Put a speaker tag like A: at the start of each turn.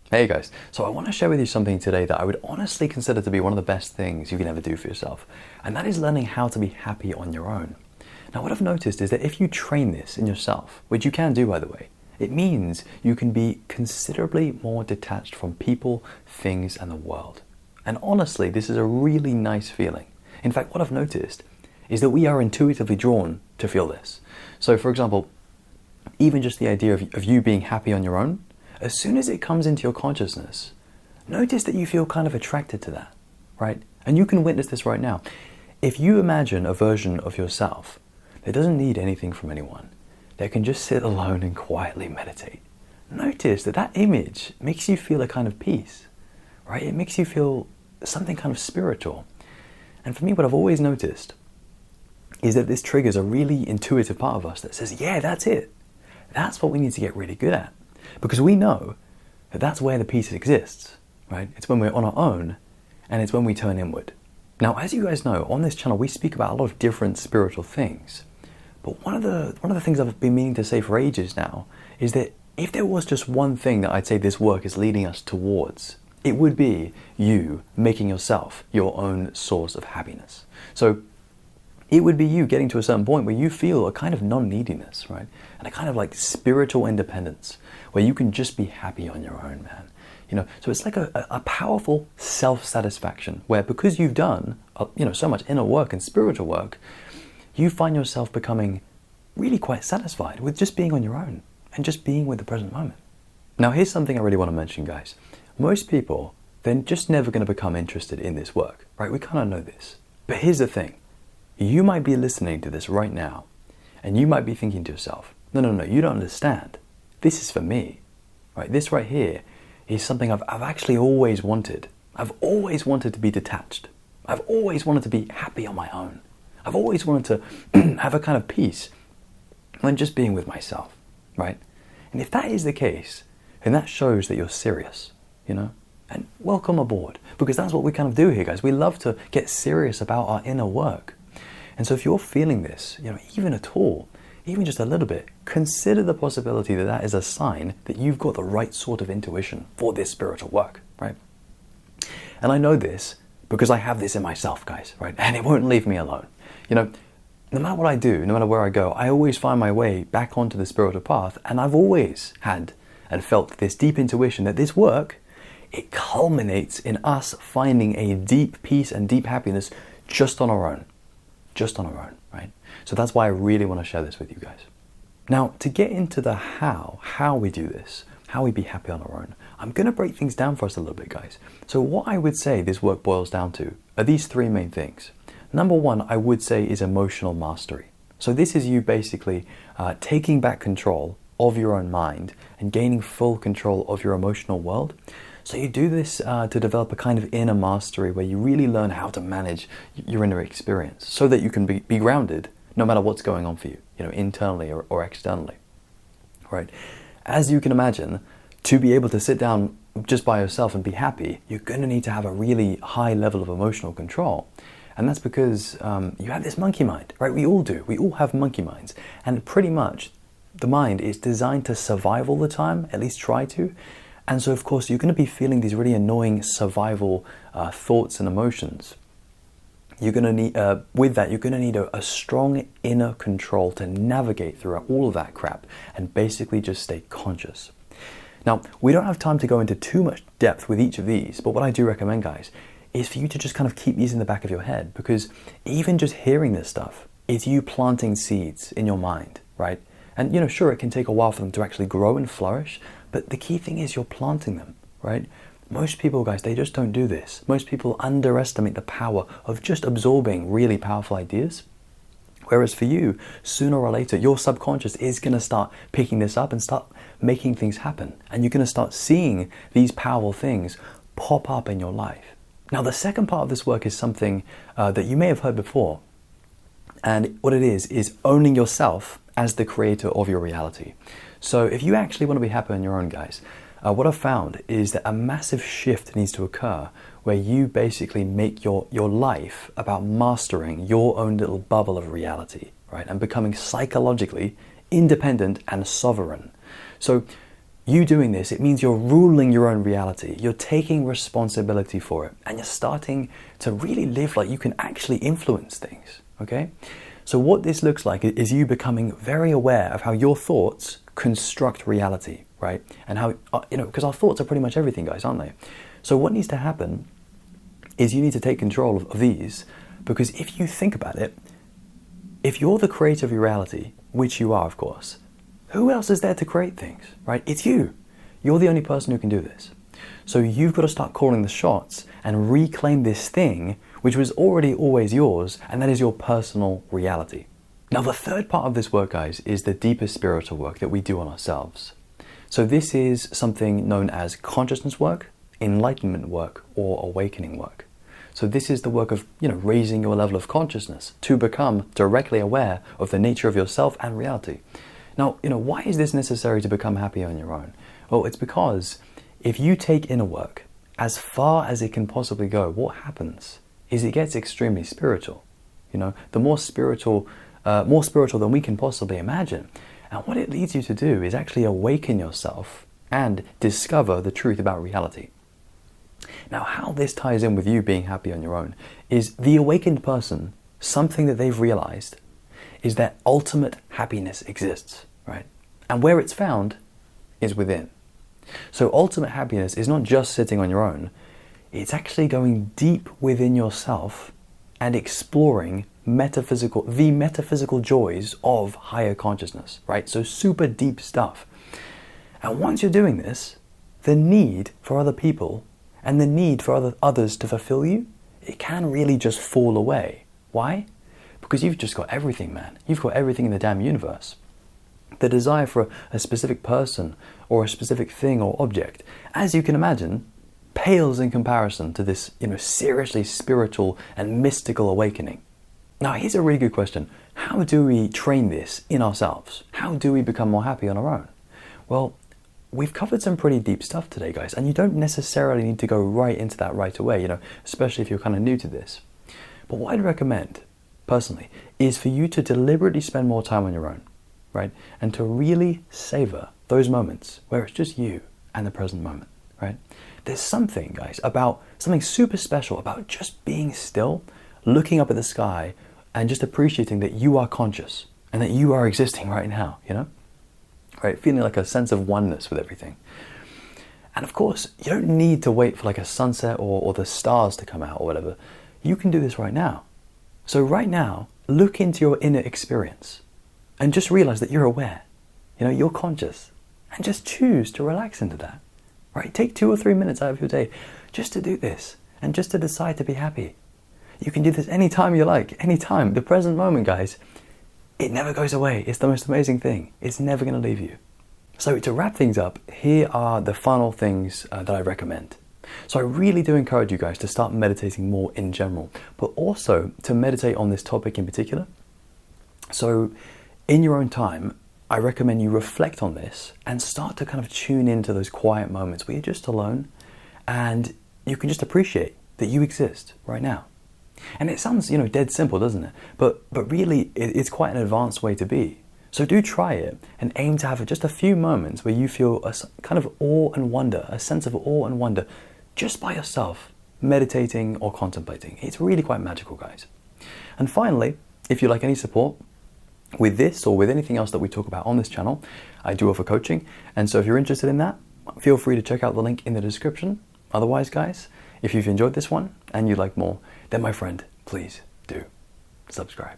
A: Hey guys, so I want to share with you something today that I would honestly consider to be one of the best things you can ever do for yourself, and that is learning how to be happy on your own. Now what I've noticed is that if you train this in yourself, which you can do by the way, it means you can be considerably more detached from people, things, and the world. And honestly, this is a really nice feeling. In fact, what I've noticed is that we are intuitively drawn to feel this. So for example, even just the idea of you being happy on your own, as soon as it comes into your consciousness, notice that you feel kind of attracted to that, right? And you can witness this right now. If you imagine a version of yourself that doesn't need anything from anyone, that can just sit alone and quietly meditate, notice that that image makes you feel a kind of peace, right? It makes you feel something kind of spiritual. And for me, what I've always noticed is that this triggers a really intuitive part of us that says, yeah, that's it. That's what we need to get really good at. Because we know that that's where the peace exists, right? It's when we're on our own, and it's when we turn inward. Now, as you guys know, on this channel, we speak about a lot of different spiritual things. But one of the things I've been meaning to say for ages now is that if there was just one thing that I'd say this work is leading us towards, it would be you making yourself your own source of happiness. So it would be you getting to a certain point where you feel a kind of non-neediness, right? And a kind of like spiritual independence where you can just be happy on your own, man. You know, so it's like a powerful self-satisfaction where because you've done, so much inner work and spiritual work, you find yourself becoming really quite satisfied with just being on your own and just being with the present moment. Now, here's something I really want to mention, guys. Most people, they're just never going to become interested in this work, right? We kind of know this. But here's the thing. You might be listening to this right now, and you might be thinking to yourself, no, you don't understand. This is for me, right? This right here is something I've actually always wanted. I've always wanted to be detached. I've always wanted to be happy on my own. I've always wanted to have a kind of peace when just being with myself, right? And if that is the case, then that shows that you're serious, And welcome aboard, because that's what we kind of do here, guys. We love to get serious about our inner work. And so if you're feeling this, even at all, even just a little bit, consider the possibility that that is a sign that you've got the right sort of intuition for this spiritual work, right? And I know this because I have this in myself, guys, right? And it won't leave me alone. No matter what I do, no matter where I go, I always find my way back onto the spiritual path. And I've always had and felt this deep intuition that this work, it culminates in us finding a deep peace and deep happiness just on our own. Just on our own, right? So that's why I really want to share this with you guys. Now, to get into the how we do this, how we be happy on our own, I'm going to break things down for us a little bit, guys. So what I would say this work boils down to are these three main things. Number one, I would say, is emotional mastery. So this is you basically taking back control of your own mind and gaining full control of your emotional world. So you do this to develop a kind of inner mastery where you really learn how to manage your inner experience so that you can be grounded no matter what's going on for you, internally or externally, right? As you can imagine, to be able to sit down just by yourself and be happy, you're going to need to have a really high level of emotional control. And that's because you have this monkey mind, right? We all do. We all have monkey minds. And pretty much the mind is designed to survive all the time, at least try to. And so, of course, you're going to be feeling these really annoying survival thoughts and emotions. You're going to need, with that, you're going to need a strong inner control to navigate through all of that crap and basically just stay conscious. Now, we don't have time to go into too much depth with each of these, but what I do recommend, guys, is for you to just kind of keep these in the back of your head, because even just hearing this stuff is you planting seeds in your mind, right? And, sure, it can take a while for them to actually grow and flourish, but the key thing is you're planting them, right? Most people, guys, they just don't do this. Most people underestimate the power of just absorbing really powerful ideas. Whereas for you, sooner or later, your subconscious is going to start picking this up and start making things happen. And you're going to start seeing these powerful things pop up in your life. Now, the second part of this work is something that you may have heard before. And what it is owning yourself as the creator of your reality. So if you actually want to be happy on your own, guys, what I've found is that a massive shift needs to occur where you basically make your life about mastering your own little bubble of reality, right? And becoming psychologically independent and sovereign. So You doing this, it means you're ruling your own reality. You're taking responsibility for it. And you're starting to really live like you can actually influence things, okay? So what this looks like is you becoming very aware of how your thoughts construct reality, right? And how, because our thoughts are pretty much everything, guys, aren't they? So what needs to happen is you need to take control of these, because if you think about it, if you're the creator of your reality, which you are, of course, who else is there to create things, right? It's you. You're the only person who can do this. So you've got to start calling the shots and reclaim this thing which was already always yours, and that is your personal reality. Now, the third part of this work, guys, is the deeper spiritual work that we do on ourselves. So this is something known as consciousness work, enlightenment work, or awakening work. So this is the work of, raising your level of consciousness to become directly aware of the nature of yourself and reality. Now, why is this necessary to become happy on your own? Well, it's because if you take inner work as far as it can possibly go, what happens is it gets extremely spiritual. The more spiritual than we can possibly imagine. And what it leads you to do is actually awaken yourself and discover the truth about reality. Now, how this ties in with you being happy on your own is the awakened person, something that they've realized is that ultimate happiness exists, right? And where it's found is within. So ultimate happiness is not just sitting on your own, it's actually going deep within yourself and exploring the metaphysical joys of higher consciousness, right? So super deep stuff. And once you're doing this, the need for other people and the need for others to fulfill you, it can really just fall away. Why? Because you've just got everything, man. You've got everything in the damn universe. The desire for a specific person or a specific thing or object, as you can imagine, pales in comparison to this, seriously spiritual and mystical awakening. Now, here's a really good question. How do we train this in ourselves? How do we become more happy on our own? Well, we've covered some pretty deep stuff today, guys, and you don't necessarily need to go right into that right away, especially if you're kind of new to this. But what I'd recommend, personally, is for you to deliberately spend more time on your own, right? And to really savor those moments where it's just you and the present moment, right? There's something, guys, something super special about just being still, looking up at the sky, and just appreciating that you are conscious and that you are existing right now, right? Feeling like a sense of oneness with everything. And of course, you don't need to wait for like a sunset or the stars to come out or whatever. You can do this right now. So right now, look into your inner experience and just realize that you're aware, you're conscious, and just choose to relax into that, right? Take 2 or 3 minutes out of your day just to do this and just to decide to be happy. You can do this anytime you like, anytime. The present moment, guys, it never goes away. It's the most amazing thing. It's never going to leave you. So to wrap things up, here are the final things that I recommend. So I really do encourage you guys to start meditating more in general, but also to meditate on this topic in particular. So in your own time, I recommend you reflect on this and start to kind of tune into those quiet moments where you're just alone and you can just appreciate that you exist right now. And it sounds, dead simple, doesn't it? But really, it's quite an advanced way to be. So do try it and aim to have just a few moments where you feel a kind of awe and wonder, a sense of awe and wonder, just by yourself, meditating or contemplating. It's really quite magical, guys. And finally, if you'd like any support with this or with anything else that we talk about on this channel, I do offer coaching. And so if you're interested in that, feel free to check out the link in the description. Otherwise, guys, if you've enjoyed this one and you'd like more, then my friend, please do subscribe.